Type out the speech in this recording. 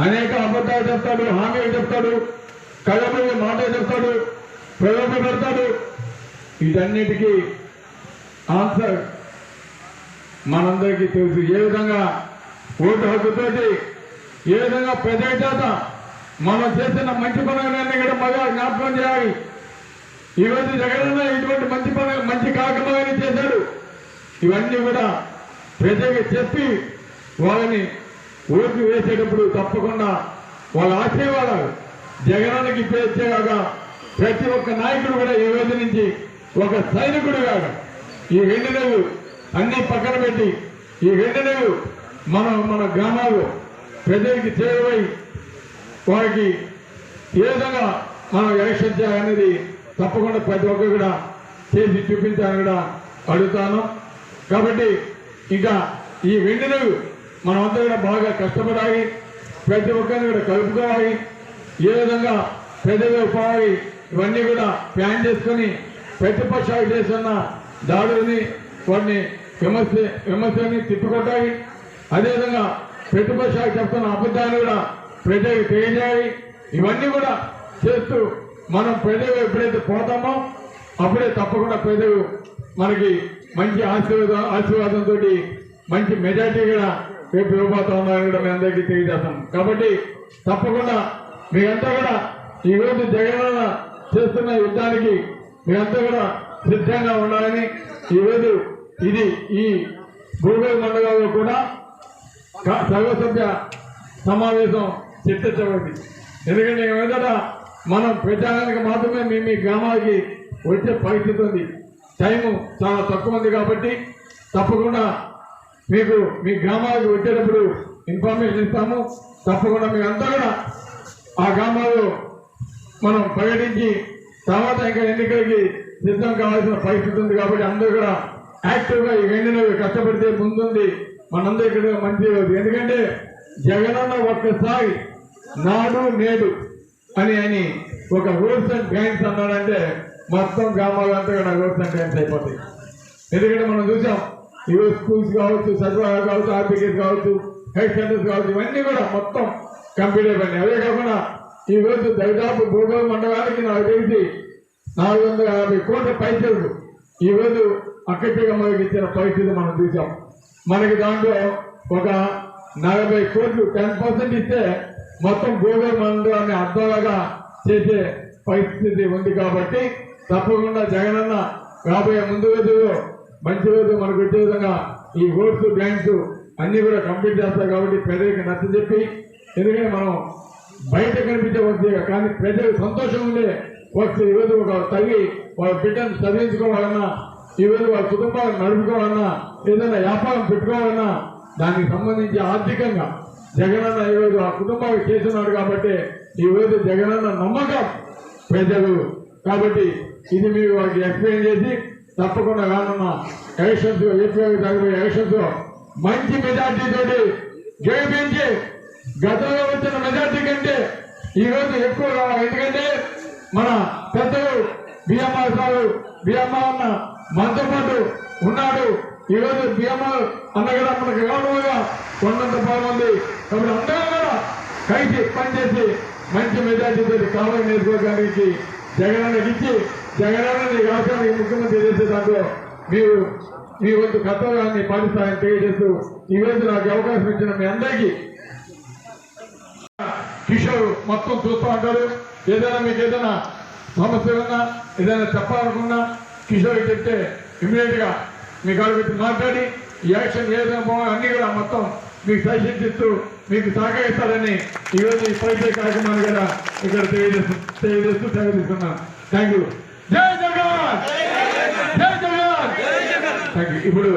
అనేక అబద్ధాలు చెప్తాడు, హామీలు చెప్తాడు, కళ్ళబడి మాట చెప్తాడు, ప్రలోభ పెడతాడు. వీటన్నిటికీ ఆన్సర్ మనందరికీ తెలుసు. ఏ విధంగా ఓటు హక్కుతోటి ఏ విధంగా ప్రజల చేత మనం చేసిన మంచి పనులన్నీ కూడా మళ్ళా జ్ఞాపకం చేయాలి. ఈరోజు జగనన్న ఇటువంటి మంచి కార్యక్రమాన్ని చేశాడు. ఇవన్నీ కూడా ప్రజలకు చెప్పి వాళ్ళని ఓట్లు వేసేటప్పుడు తప్పకుండా వాళ్ళ ఆశీర్వాదాలు జగనన్నకి ఇచ్చేలాగా ప్రతి ఒక్క నాయకుడు కూడా ఈ రోజు నుంచి ఒక సైనికుడుగా ఈ 2 నెలలు అన్ని పక్కన పెట్టి ఈ 2 నెలలు మన గ్రామాలు ప్రజలకి చేరువై వారికి ఏ విధంగా మనం ఎలక్షన్ చేయాలనేది తప్పకుండా ప్రతి ఒక్కరు కూడా చేసి చూపించాలని కూడా అడుగుతాను. కాబట్టి ఇంకా ఈ 2 నెలలు మనమంతా కూడా బాగా కష్టపడాలి, ప్రతి ఒక్కరిని కూడా కలుపుకోవాలి, ఏ విధంగా ప్రజలు పోవాలి, ఇవన్నీ కూడా ప్లాన్ చేసుకుని ప్రతిపక్షాలు చేస్తున్న దాడుల్ని వాటిని విమర్శని తిప్పికొట్టాలి. అదేవిధంగా ప్రతిపక్షాలు చెప్తున్న అబద్ధాన్ని కూడా ప్రజలకు తెలియజేయాలి. ఇవన్నీ కూడా చేస్తూ మనం ప్రజలు ఎప్పుడైతే పోతామో అప్పుడే తప్పకుండా ప్రజలు మనకి మంచి ఆశీర్వాదంతో మంచి మెజార్టీ కూడా రేపు ఇవ్వబోతా ఉన్నారని కూడా మీ అందరికీ తెలియజేస్తాం. కాబట్టి తప్పకుండా మీరంతా కూడా ఈరోజు జగనన్న చేస్తున్న యుద్ధానికి మీరంతా కూడా సిద్ధంగా ఉండాలని ఈరోజు ఇది ఈ భూగోళ మండలంలో కూడా సర్వసభ్య సమావేశం చర్చించబడింది. ఎందుకంటే ఏదైనా మనం ప్రచారానికి మాత్రమే మీ గ్రామాలకి వచ్చే పరిస్థితి ఉంది. టైము చాలా తక్కువ ఉంది కాబట్టి తప్పకుండా మీకు మీ గ్రామాలకు వచ్చేటప్పుడు ఇన్ఫర్మేషన్ ఇస్తాము. తప్పకుండా మీరంతా కూడా ఆ గ్రామాల్లో మనం పర్యటించి తర్వాత ఇంకా ఎన్నికలకి సిద్ధం కావాల్సిన పరిస్థితి ఉంది. కాబట్టి అందరూ కూడా యాక్టివ్గా ఈ 2 నెలలు కష్టపడితే ముందుంది మనందరికీ మంచి రోజు. ఎందుకంటే జగనన్న ఒక్కసారి నాడు నేడు అని ఒక రూల్స్ అండ్ గ్రాంట్స్ అన్నాడంటే మొత్తం గ్రామాలంతా కూడా రూల్స్ అండ్ గ్రాంట్స్ అయిపోతాయి. ఎందుకంటే మనం చూసాం ఈరోజు స్కూల్స్ కావచ్చు, సచివాలయాలు కావచ్చు, ఆర్బీకేస్ కావచ్చు, హెల్త్ సెంటర్స్ కావచ్చు, ఇవన్నీ కూడా మొత్తం కంప్లీట్ అయిపోయినాయి. అదే కాకుండా ఈరోజు దాదాపు భూగోళ మండలానికి నాకు తెలిసి 450 కోట్ల పైసలు ఈరోజు అక్కడిగా మనకి ఇచ్చిన పరిస్థితి మనం చూసాం. మనకి దాంట్లో ఒక 40 కోట్లు 10% ఇస్తే మొత్తం భూగోళ మండలాన్ని అర్థంలాగా చేసే పరిస్థితి ఉంది. కాబట్టి తప్పకుండా జగనన్న రాబోయే ముందు రోజుల్లో మంచి రోజు మనకు వచ్చే విధంగా ఈ రోడ్స్, బ్యాంక్స్ అన్ని కూడా కంప్లీట్ చేస్తారు. కాబట్టి ప్రజలకు నచ్చజెప్పి, ఎందుకంటే మనం బయట కనిపించే వస్తే కానీ ప్రజలు సంతోషం ఉండే వస్తే ఈరోజు ఒక తల్లి వాళ్ళ బిడ్డను చదివించుకోవాలన్నా, ఈరోజు వాళ్ళ కుటుంబాలను నడుపుకోవాలన్నా, ఏదైనా వ్యాపారం పెట్టుకోవాలన్నా దానికి సంబంధించి ఆర్థికంగా జగనన్న ఈరోజు ఆ కుటుంబానికి చేస్తున్నాడు. కాబట్టి ఈరోజు జగనన్న నమ్మకం ప్రజలు. కాబట్టి ఇది మీరు వాళ్ళకి ఎక్స్ప్లెయిన్ చేసి తప్పకుండా రానున్న ఎలక్షన్స్ ఏప్రిల్ జరగబోయే ఎలక్షన్స్ మంచి మెజార్టీ తోటి గెలిపించి గతంలో వచ్చిన మెజార్టీ కంటే ఈరోజు ఎక్కువ రావాలి. ఎందుకంటే మన పెద్దలు బిఎంఆర్ సారు అన్న మనతో పాటు ఉన్నాడు. ఈరోజు బిఎంఆర్ అన్న కూడా మనకు గౌరవంగా కొండంత బాగుంది. కాబట్టి అందరూ కూడా కలిసి పనిచేసి మంచి మెజార్టీ తోటి కావాలి నియోజకవర్గానికి జగనన్నకి ఇచ్చి జగనన్నని రాష్ట్రానికి ముఖ్యమంత్రి చేసే దాంట్లో మీరు మీ వంతు కర్తవ్యాన్ని పాటిస్తారని తెలియజేస్తూ ఈరోజు నాకు అవకాశం ఇచ్చిన మీ అందరికీ కిషోర్ మొత్తం చూస్తూ ఉంటారు. ఏదైనా మీకు ఏదైనా సమస్య ఉన్నా, ఏదైనా చెప్పాలనుకున్నా కిషోర్ చెప్తే ఇమీడియట్ గా మీకు అడుగుతూ మాట్లాడి ఈ యాక్షన్ ఏదైనా పోవాలి అన్ని కూడా మొత్తం మీకు సజెషన్ ఇస్తూ మీకు సహకరిస్తారని ఈరోజు ఈ పరిచయ కార్యక్రమాన్ని కూడా ఇక్కడ తెలియజేస్తూ సెలవుస్తున్నాను. Thank you. జై జగన్, జై జగన్. Thank you. ఇప్పుడు